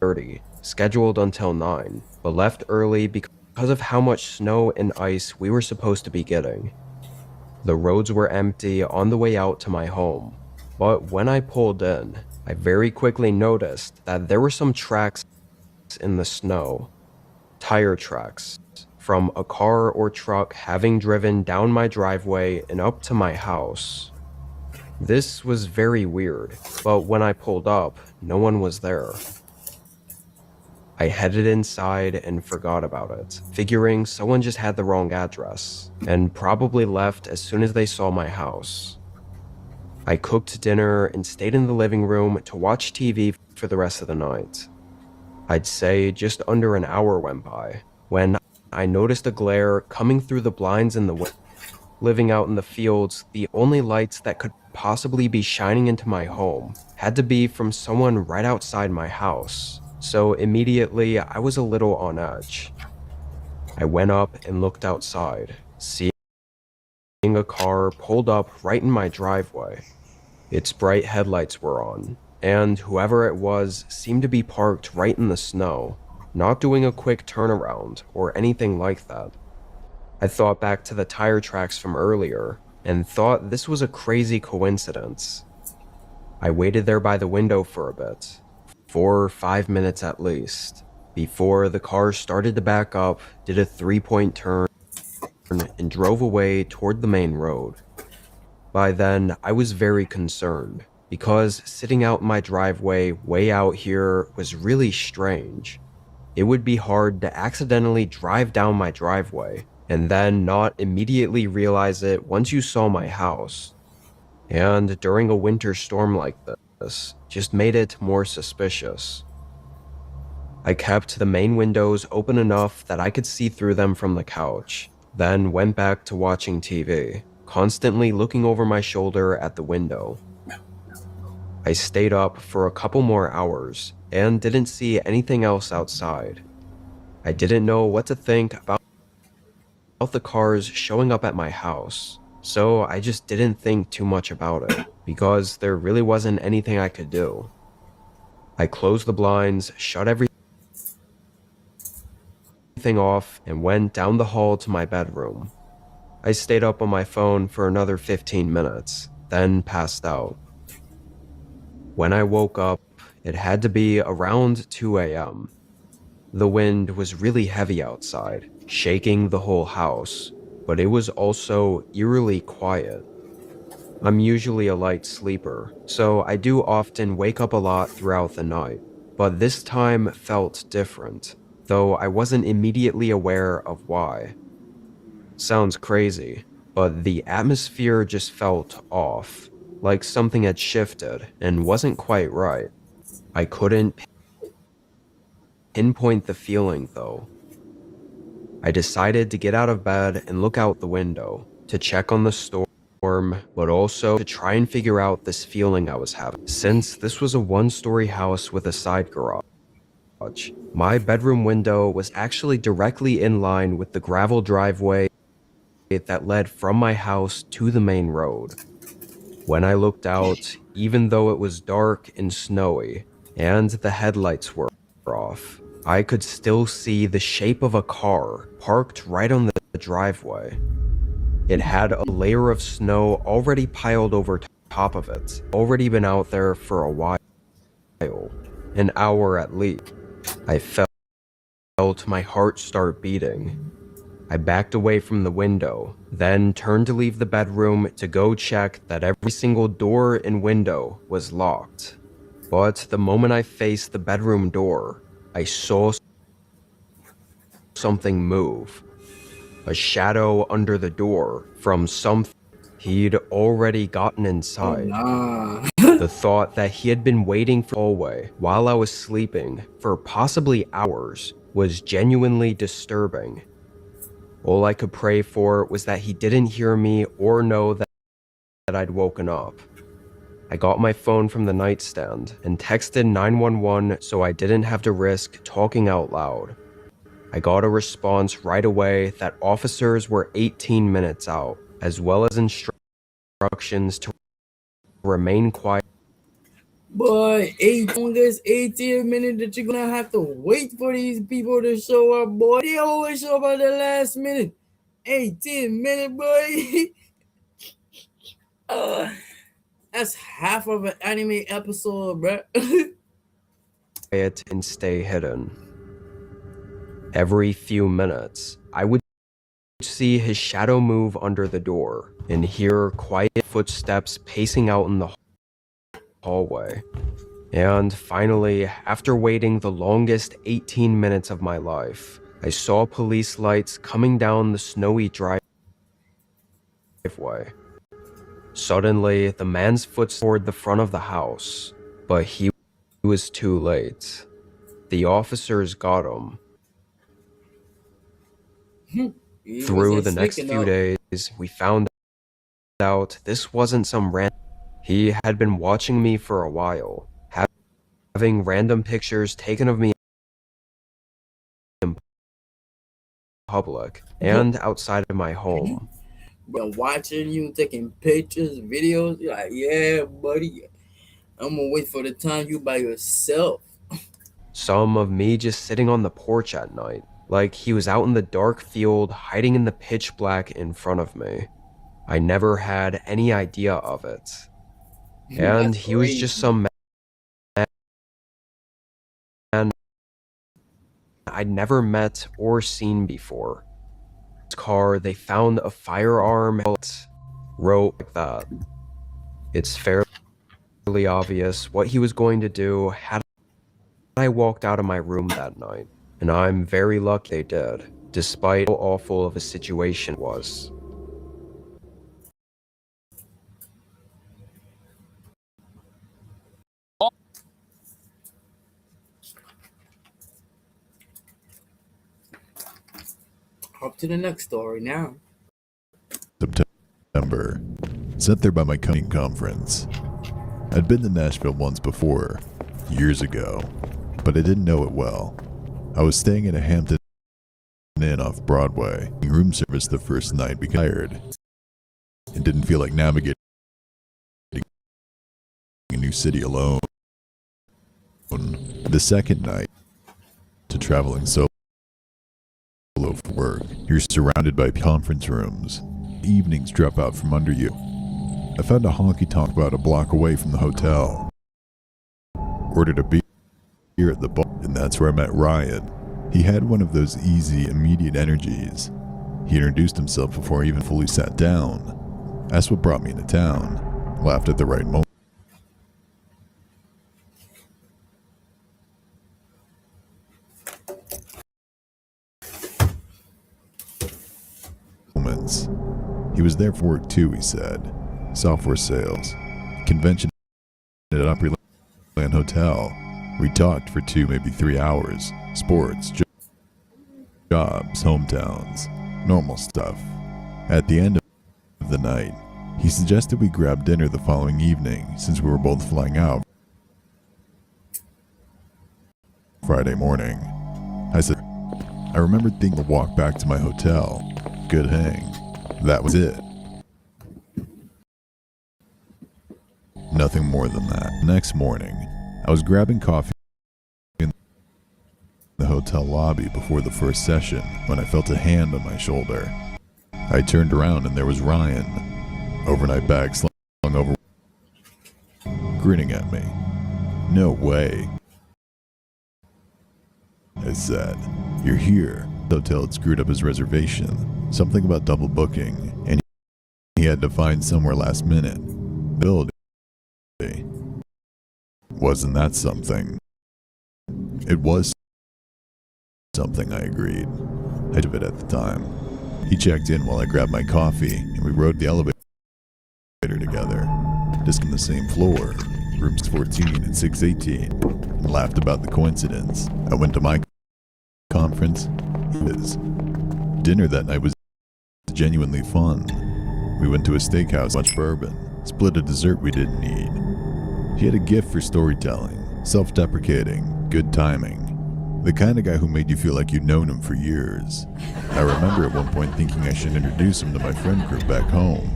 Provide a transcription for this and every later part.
8:30, scheduled until 9, but left early because of how much snow and ice we were supposed to be getting. The roads were empty on the way out to my home, but when I pulled in, I very quickly noticed that there were some tracks in the snow, tire tracks, from a car or truck having driven down my driveway and up to my house. This was very weird, but when I pulled up, no one was there. I headed inside and forgot about it, figuring someone just had the wrong address, and probably left as soon as they saw my house. I cooked dinner and stayed in the living room to watch TV for the rest of the night. I'd say just under an hour went by, when I noticed a glare coming through the blinds in the window. Living out in the fields, the only lights that could possibly be shining into my home had to be from someone right outside my house, so immediately I was a little on edge. I went up and looked outside, seeing a car pulled up right in my driveway. Its bright headlights were on, and whoever it was seemed to be parked right in the snow, not doing a quick turnaround or anything like that. I thought back to the tire tracks from earlier and thought this was a crazy coincidence. I waited there by the window for a bit, 4 or 5 minutes at least, before the car started to back up, did a 3-point turn, and drove away toward the main road. By then, I was very concerned, because sitting out in my driveway way out here was really strange. It would be hard to accidentally drive down my driveway and then not immediately realize it once you saw my house. And during a winter storm like this, just made it more suspicious. I kept the main windows open enough that I could see through them from the couch, then went back to watching TV, constantly looking over my shoulder at the window. I stayed up for a couple more hours and didn't see anything else outside. I didn't know what to think about the cars showing up at my house, so I just didn't think too much about it, because there really wasn't anything I could do. I closed the blinds, shut everything off, and went down the hall to my bedroom. I stayed up on my phone for another 15 minutes, then passed out. When I woke up, it had to be around 2 a.m. The wind was really heavy outside, shaking the whole house, but it was also eerily quiet. I'm usually a light sleeper, so I do often wake up a lot throughout the night, but this time felt different, though I wasn't immediately aware of why. Sounds crazy, but the atmosphere just felt off, like something had shifted and wasn't quite right. I couldn't pinpoint the feeling, though. I decided to get out of bed and look out the window to check on the storm, but also to try and figure out this feeling I was having. Since this was a one-story house with a side garage, my bedroom window was actually directly in line with the gravel driveway that led from my house to the main road. When I looked out, even though it was dark and snowy, and the headlights were off, I could still see the shape of a car parked right on the driveway. It had a layer of snow already piled over top of it, already been out there for a while, an hour at least. I felt my heart start beating. I backed away from the window, then turned to leave the bedroom to go check that every single door and window was locked. But the moment I faced the bedroom door, I saw something move. A shadow under the door from something he'd already gotten inside. Nah. The thought that he had been waiting for the hallway while I was sleeping for possibly hours was genuinely disturbing. All I could pray for was that he didn't hear me or know that I'd woken up. I got my phone from the nightstand and texted 911 so I didn't have to risk talking out loud. I got a response right away that officers were 18 minutes out, as well as instructions to remain quiet Boy, longest 18 minutes that you're gonna have to wait for these people to show up, boy. They always show up at the last minute. 18 minute, boy. uh, that's half of an anime episode, bruh. Quiet and stay hidden. Every few minutes, I would see his shadow move under the door and hear quiet footsteps pacing out in the hallway. And finally, after waiting the longest 18 minutes of my life, I saw police lights coming down the snowy driveway. Suddenly, the man's footsteps toward the front of the house, but he was too late. The officers got him. Through the next few days, we found out this wasn't some random. He had been watching me for a while, having random pictures taken of me in public and outside of my home. Been watching you, taking pictures, videos. You're like, yeah, buddy, I'm gonna wait for the time you by yourself. Some of me just sitting on the porch at night, like he was out in the dark field, hiding in the pitch black in front of me. I never had any idea of it. And he was just some man I'd never met or seen before. In his car, they found a firearm, wrote like that. It's fairly obvious what he was going to do had I walked out of my room that night, and I'm very lucky they did, despite how awful of a situation it was. Up to the next story now. September. Sat there by my coming conference. I'd been to Nashville once before, years ago, but I didn't know it well. I was staying at a Hampton Inn off Broadway, room service the first night because I was tired and didn't feel like navigating a new city alone. The second night, to traveling solo for work, you're surrounded by conference rooms. Evenings drop out from under you. I found a honky-tonk about a block away from the hotel. Ordered a beer at the bar, and that's where I met Ryan. He had one of those easy, immediate energies. He introduced himself before I even fully sat down. Asked what brought me into town. Laughed at the right moment. He was there for work too, he said. Software sales. Convention at Opryland Hotel. We talked for 2, maybe 3 hours. Sports, jobs, hometowns, normal stuff. At the end of the night, he suggested we grab dinner the following evening since we were both flying out Friday morning. I said, I remembered thinking to walk back to my hotel. Good hang. That was it. Nothing more than that. Next morning, I was grabbing coffee in the hotel lobby before the first session when I felt a hand on my shoulder. I turned around and there was Ryan, overnight bag slung over, grinning at me. No way, I said. You're here. The hotel had screwed up his reservation. Something about double booking, and he had to find somewhere last minute. Building. Wasn't that something? It was something, I agreed. I did it at the time. He checked in while I grabbed my coffee, and we rode the elevator together. Just on the same floor, rooms 14 and 618, and laughed about the coincidence. I went to my conference. Dinner that night was genuinely fun. We went to a steakhouse, much bourbon, split a dessert we didn't need. He had a gift for storytelling, self-deprecating, good timing. The kind of guy who made you feel like you'd known him for years. I remember at one point thinking I should introduce him to my friend group back home.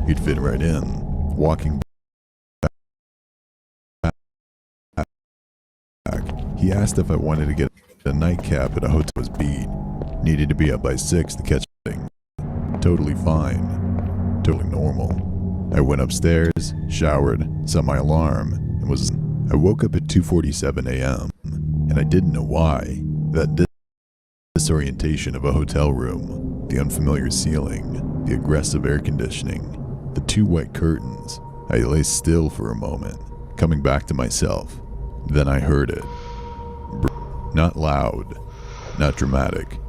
He'd fit right in, walking He asked if I wanted to get a nightcap at a hotel was beat. Needed to be up by 6 to catch thing. Totally fine. Totally normal. I went upstairs, showered, set my alarm, and I woke up at 2:47 a.m. and I didn't know why. That disorientation of a hotel room, the unfamiliar ceiling, the aggressive air conditioning, the 2 white curtains. I lay still for a moment, coming back to myself. Then I heard it. Not loud, not dramatic.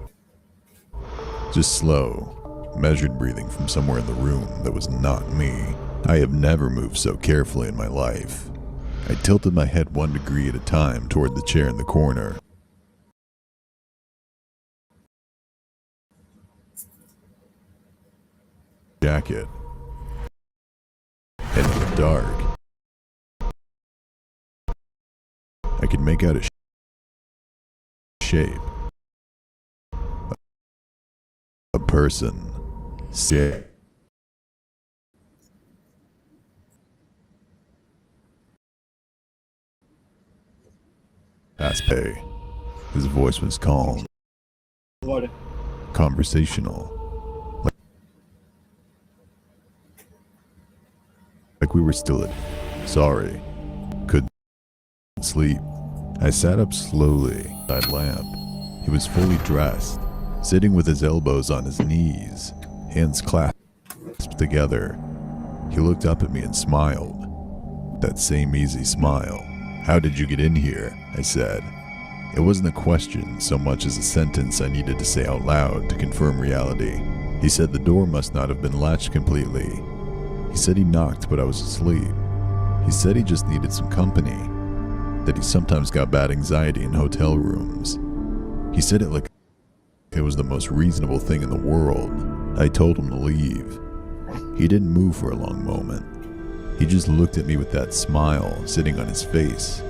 Just slow, measured breathing from somewhere in the room that was not me. I have never moved so carefully in my life. I tilted my head 1 degree at a time toward the chair in the corner. Jacket. And in the dark, I could make out a shape. A person. Sick. Aspe. His voice was calm. Conversational. Like we were still at. Sorry. Couldn't sleep. I sat up slowly. That lamp. He was fully dressed, sitting with his elbows on his knees, hands clasped together. He looked up at me and smiled. That same easy smile. How did you get in here? I said. It wasn't a question so much as a sentence I needed to say out loud to confirm reality. He said the door must not have been latched completely. He said he knocked, but I was asleep. He said he just needed some company, that he sometimes got bad anxiety in hotel rooms. He said it like it was the most reasonable thing in the world. I told him to leave. He didn't move for a long moment. He just looked at me with that smile sitting on his face,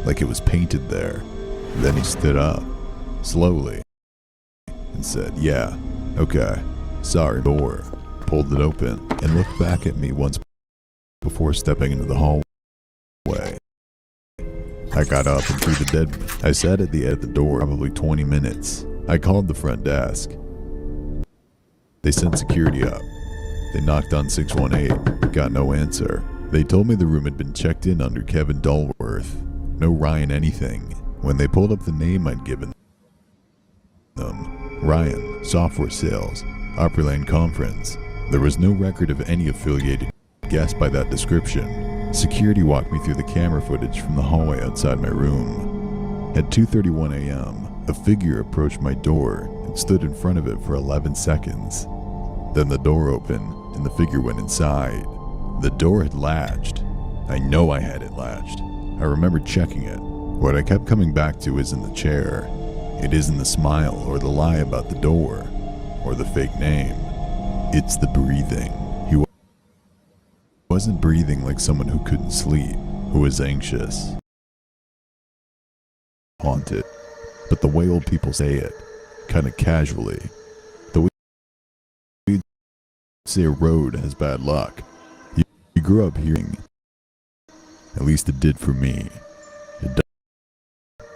like it was painted there. Then he stood up, slowly, and said, yeah, okay, sorry, door. Pulled it open and looked back at me once before stepping into the hallway. I got up and threw the dead. I sat at the door probably 20 minutes. I called the front desk. They sent security up. They knocked on 618, got no answer. They told me the room had been checked in under Kevin Dulworth. No Ryan anything. When they pulled up the name I'd given them, Ryan, software sales, Upper Lane Conference, there was no record of any affiliated guest by that description. Security walked me through the camera footage from the hallway outside my room. At 2:31 a.m., a figure approached my door and stood in front of it for 11 seconds. Then the door opened and the figure went inside. The door had latched. I know I had it latched. I remember checking it. What I kept coming back to isn't the chair. It isn't the smile or the lie about the door or the fake name. It's the breathing. He wasn't breathing like someone who couldn't sleep, who was anxious, haunted. But the way old people say it, kind of casually, the way you'd say a road has bad luck. You grew up hearing, at least it did for me. It does.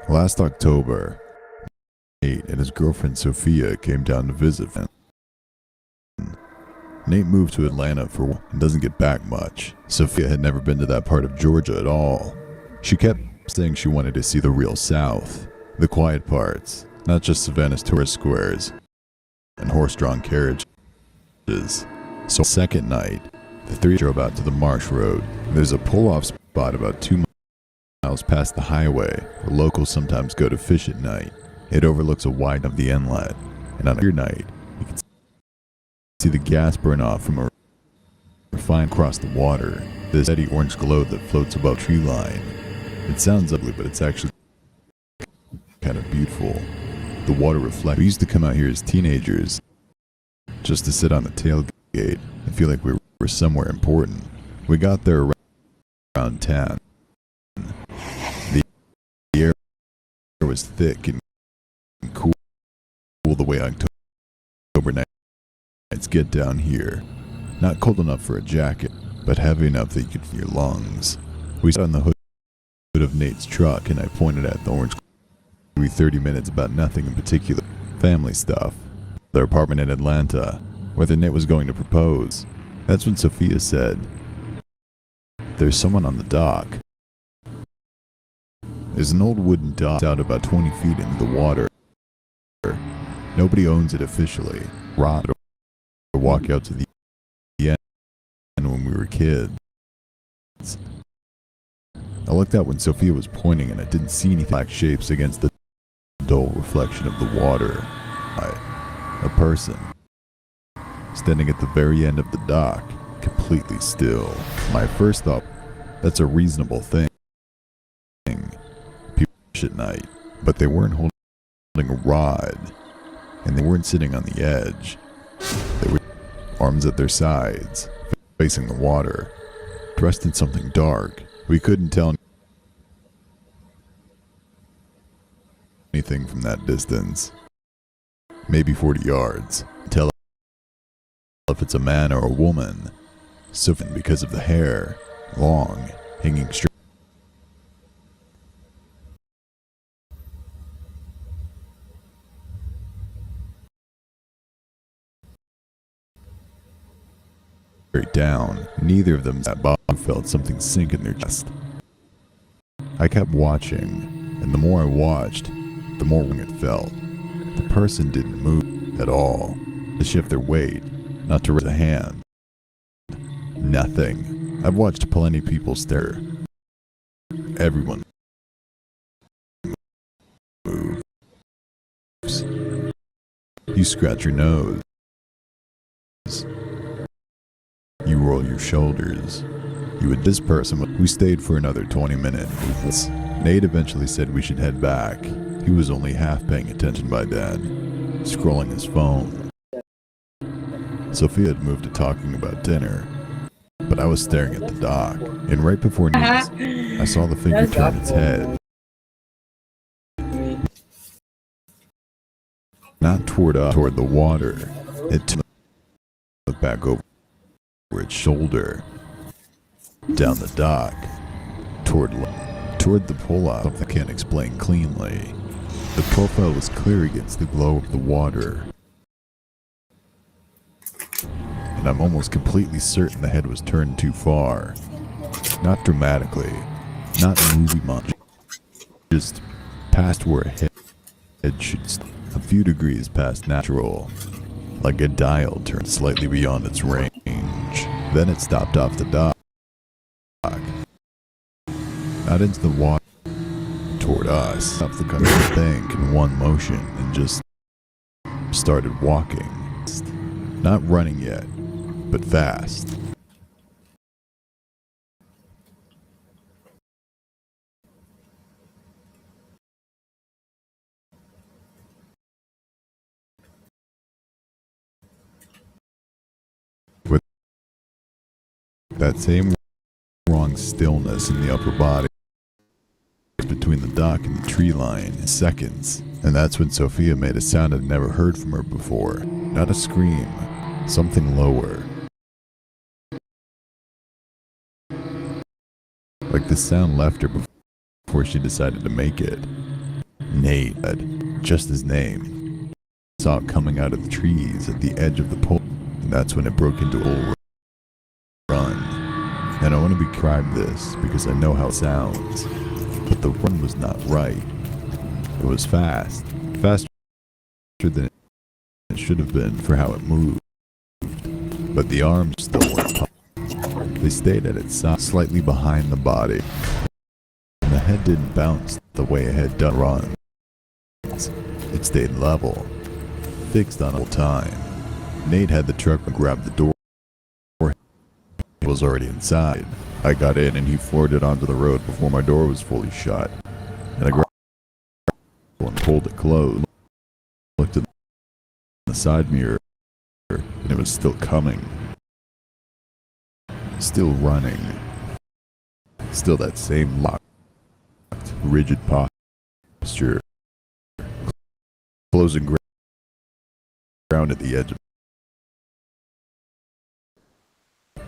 Last October, Nate and his girlfriend Sophia came down to visit. Nate moved to Atlanta for and doesn't get back much. Sophia had never been to that part of Georgia at all. She kept saying she wanted to see the real South, the quiet parts, not just Savannah's tourist squares and horse-drawn carriages. So second night, the three drove out to the Marsh Road. There's a pull-off spot about 2 miles past the highway where locals sometimes go to fish at night. It overlooks a wide of the inlet, and on a clear night, you can see the gas burn off from a refine across the water. This steady orange glow that floats above tree line. It sounds ugly, but it's actually kind of beautiful. The water reflects. We used to come out here as teenagers just to sit on the tailgate and feel like we were somewhere important. We got there around 10. The air was thick and cool the way October nights get down here. Not cold enough for a jacket, but heavy enough that you could feel your lungs. We sat on the hood bit of Nate's truck and I pointed at the orange. We 30 minutes about nothing in particular. Family stuff. Their apartment in Atlanta. Whether Nate was going to propose. That's when Sophia said, "There's someone on the dock." There's an old wooden dock out about 20 feet into the water. Nobody owns it officially. Rod or walk out to the end when we were kids. I looked out when Sophia was pointing and I didn't see any black shapes against the dull reflection of the water. A person standing at the very end of the dock, completely still. My first thought, that's a reasonable thing. People at night, but they weren't holding a rod, and they weren't sitting on the edge. They were arms at their sides, facing the water, dressed in something dark. We couldn't tell anything from that distance. Maybe 40 yards. Tell if it's a man or a woman. So because of the hair, long, hanging straight. Straight down. Neither of them at bottom felt something sink in their chest. I kept watching, and the more I watched, the more wrong it felt. The person didn't move at all, to shift their weight, not to raise a hand. Nothing. I've watched plenty of people stare. Everyone moves. You scratch your nose. You roll your shoulders. This person, we stayed for another 20 minutes. Nate eventually said we should head back. He was only half paying attention by then, scrolling his phone. Sophia had moved to talking about dinner, but I was staring at the dock, and right before Nate's, I saw the figure turn its head. Not toward the water. It looked back over its shoulder, down the dock, toward the pull-out. Something I can't explain cleanly. The profile was clear against the glow of the water, and I'm almost completely certain the head was turned too far. Not dramatically, not movie montage, just past where a head should stop, a few degrees past natural, like a dial turned slightly beyond its range. Then it stopped off the dock, not into the water, toward us, up the bank in one motion, and just started walking. Not running yet, but fast. With that same wrong stillness in the upper body between the dock and the tree line in seconds. And that's when Sophia made a sound I'd never heard from her before. Not a scream, something lower. Like the sound left her before she decided to make it. Nate, just his name. I saw it coming out of the trees at the edge of the pole, and that's when it broke into a run. And I want to describe this because I know how it sounds. But the run was not right. It was fast. Faster than it should have been for how it moved. But the arms still weren't. They stayed at its side, slightly behind the body. And the head didn't bounce the way a head does run. It stayed level, fixed on all time. Nate had the truck and grabbed the door. He was already inside. I got in and he floored it onto the road before my door was fully shut. And I grabbed it and pulled it closed. Looked at the side mirror and it was still coming. Still running. Still that same locked, rigid posture. Closing ground at the edge of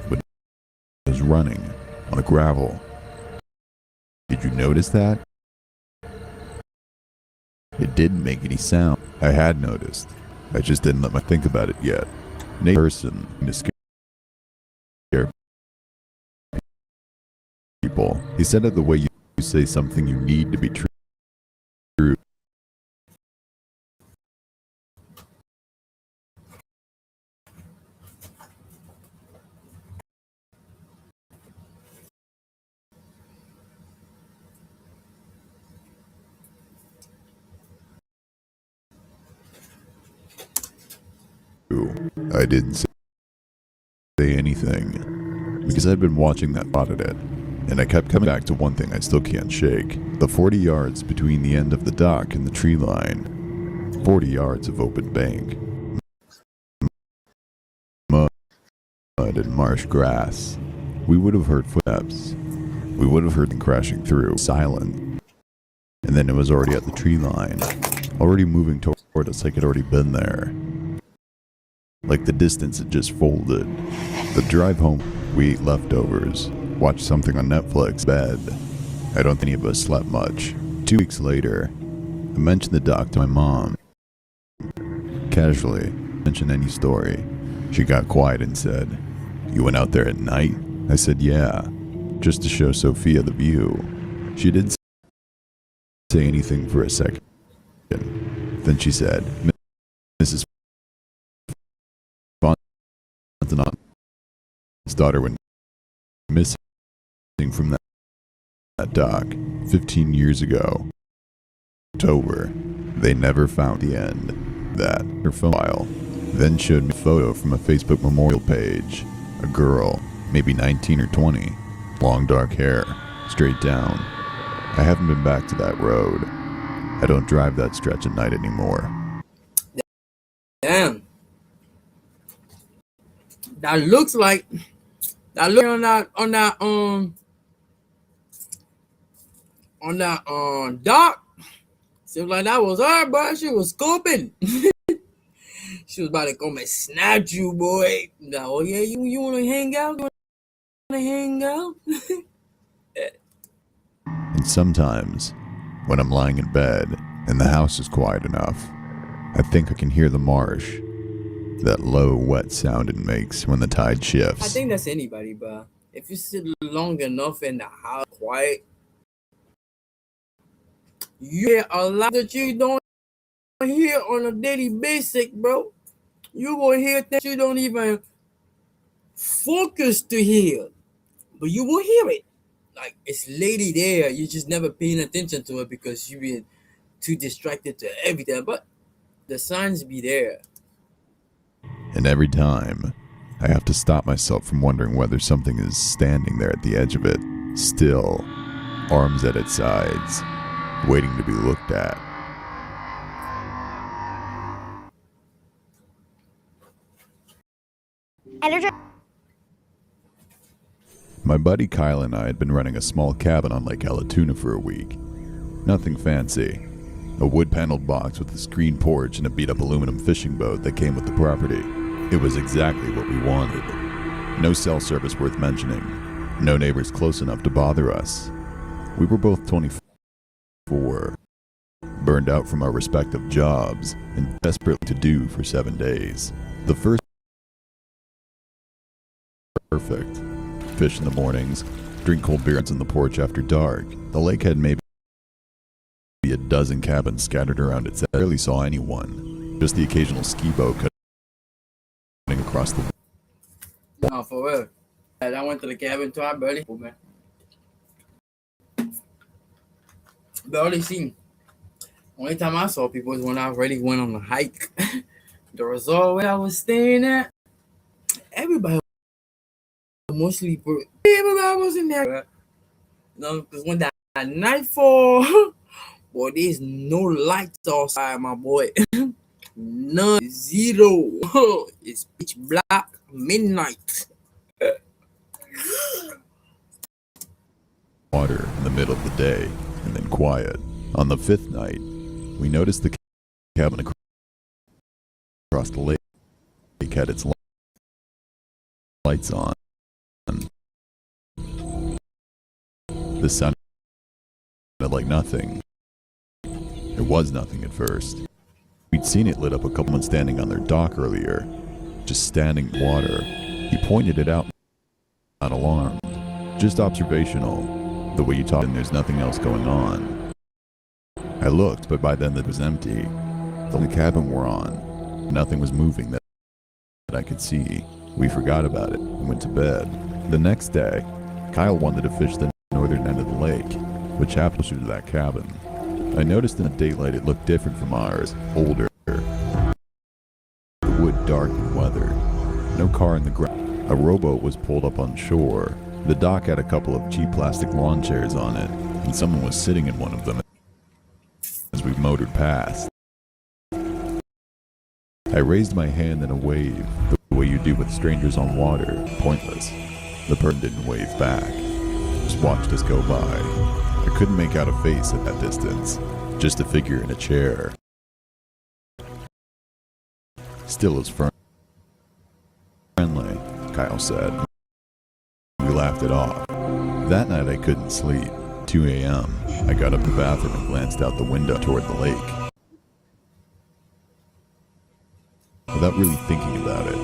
but it was running on the gravel. Did you notice that? It didn't make any sound. I had noticed. I just didn't let me think about it yet. Nate person to scare people. He said it the way you say something you need to be true. I didn't say anything because I'd been watching that spotted it, and I kept coming back to one thing I still can't shake. The 40 yards between the end of the dock and the tree line. 40 yards of open bank. Mud and marsh grass. We would have heard footsteps. We would have heard them crashing through. Silent. And then it was already at the tree line. Already moving toward us like it had already been there. Like the distance had just folded. The drive home, we ate leftovers, watched something on Netflix, bed. I don't think any of us slept much. 2 weeks later, I mentioned the doc to my mom. Casually, mentioned any story. She got quiet and said, "You went out there at night?" I said, "Yeah, just to show Sophia the view." She didn't say anything for a second. Then she said, "Mrs. His daughter went missing from that dock 15 years ago. October. They never found the end. That her phone file then showed me a photo from a Facebook memorial page. A girl, maybe 19 or 20, long dark hair, straight down. I haven't been back to that road. I don't drive that stretch at night anymore. Damn. That looks like that look on that dock. Seems like that was her, bro. She was scoping. She was about to come and snatch you, boy. Like, oh yeah, you wanna hang out? You wanna hang out? And sometimes, when I'm lying in bed and the house is quiet enough, I think I can hear the marsh. That low, wet sound it makes when the tide shifts. I think that's anybody, bro. If you sit long enough in the house quiet, you hear a lot that you don't hear on a daily basis, bro. You will hear things you don't even focus to hear, but you will hear it. Like it's lady there, you just never paying attention to it because you been too distracted to everything. But the signs be there. And every time, I have to stop myself from wondering whether something is standing there at the edge of it, still, arms at its sides, waiting to be looked at. My buddy Kyle and I had been running a small cabin on Lake Alatuna for a week. Nothing fancy. A wood-paneled box with a screen porch and a beat-up aluminum fishing boat that came with the property. It was exactly what we wanted. No cell service worth mentioning. No neighbors close enough to bother us. We were both 24, burned out from our respective jobs, and desperate to do for 7 days. The first perfect. Fish in the mornings, drink cold beers on the porch after dark. The lake had maybe a dozen cabins scattered around its edge. I barely saw anyone. Just the occasional ski boat cutting across the. No, for real. I went to the cabin too. I barely, man. Barely seen. Only time I saw people was when I really went on a hike. The resort where I was staying at, everybody mostly everybody was in there. No, because when that nightfall, boy, there's no lights outside, my boy. None, zero. It's pitch black, midnight. Water in the middle of the day, and then quiet. On the 5th night, we noticed the cabin across the lake had its lights on. The sound like nothing. It was nothing at first. We'd seen it lit up a couple men standing on their dock earlier, just standing in water. He pointed it out, not alarmed, just observational, the way you talk and there's nothing else going on. I looked, but by then it was empty. The only cabin we're on, nothing was moving that I could see. We forgot about it and went to bed. The next day, Kyle wanted to fish the northern end of the lake, which happened closer to that cabin. I noticed in the daylight it looked different from ours, older. The wood dark and weathered. No car in the ground. A rowboat was pulled up on shore. The dock had a couple of cheap plastic lawn chairs on it, and someone was sitting in one of them as we motored past. I raised my hand in a wave, the way you do with strangers on water, pointless. The person didn't wave back, just watched us go by. I couldn't make out a face at that distance, just a figure in a chair. Still as friendly, Kyle said. We laughed it off. That night I couldn't sleep. 2 a.m. I got up to the bathroom and glanced out the window toward the lake. Without really thinking about it,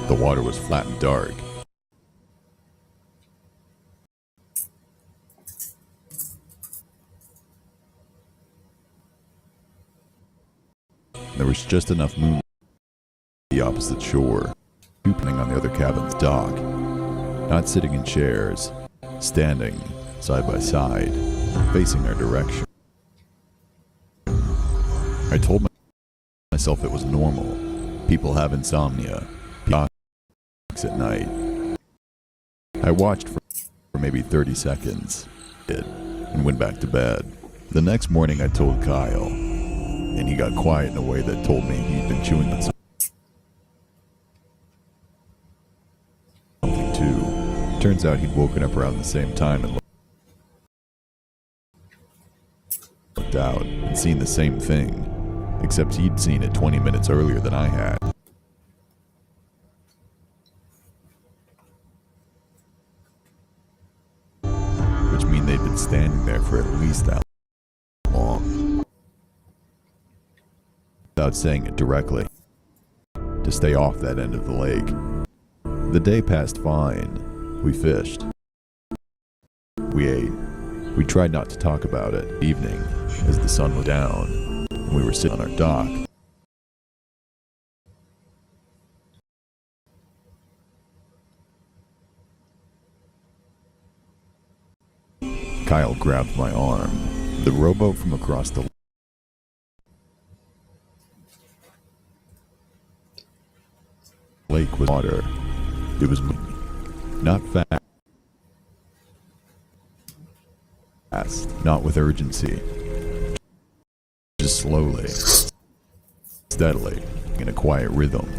the water was flat and dark. There was just enough moonlight on the opposite shore, opening on the other cabin's dock. Not sitting in chairs, standing side by side, facing our direction. I told myself it was normal. People have insomnia, at night. I watched for maybe 30 seconds, and went back to bed. The next morning I told Kyle, and he got quiet in a way that told me he'd been chewing on something too. Turns out he'd woken up around the same time and looked out and seen the same thing, except he'd seen it 20 minutes earlier than I had. Which mean they'd been standing there for at least that long. Without saying it directly, to stay off that end of the lake. The day passed fine. We fished. We ate. We tried not to talk about it. Evening, as the sun was down, and we were sitting on our dock. Kyle grabbed my arm. The rowboat from across the lake was water. It was not fast, not with urgency. Just slowly, steadily, in a quiet rhythm.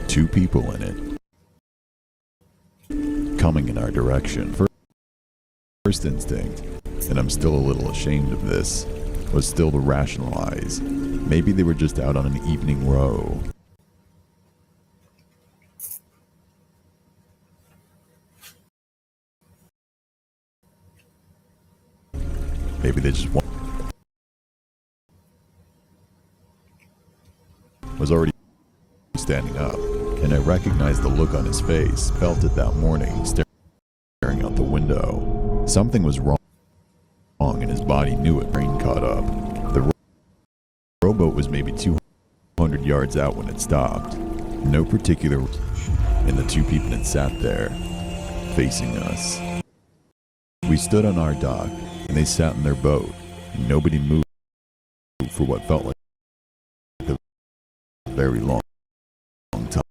2 people in it, coming in our direction. First instinct, and I'm still a little ashamed of this, was still to rationalize. Maybe they were just out on an evening row. Maybe they just was already standing up, and I recognized the look on his face, felt it that morning, staring out the window. Something was wrong, and his body knew it. Brain caught up. The rowboat was maybe 200 yards out when it stopped. No particular, and the 2 people that sat there, facing us. We stood on our dock, and they sat in their boat, and nobody moved for what felt like a very long time.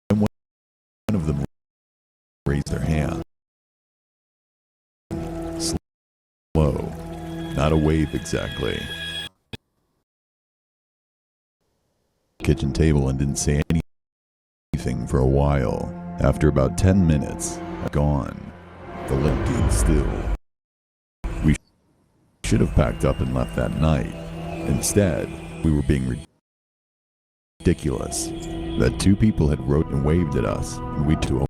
Then one of them raised their hand. Slow, not a wave exactly. Kitchen table and didn't say anything for a while. After about 10 minutes, gone. The lake being still. We should have packed up and left that night. Instead, we were being ridiculous that two people had wrote and waved at us, and we to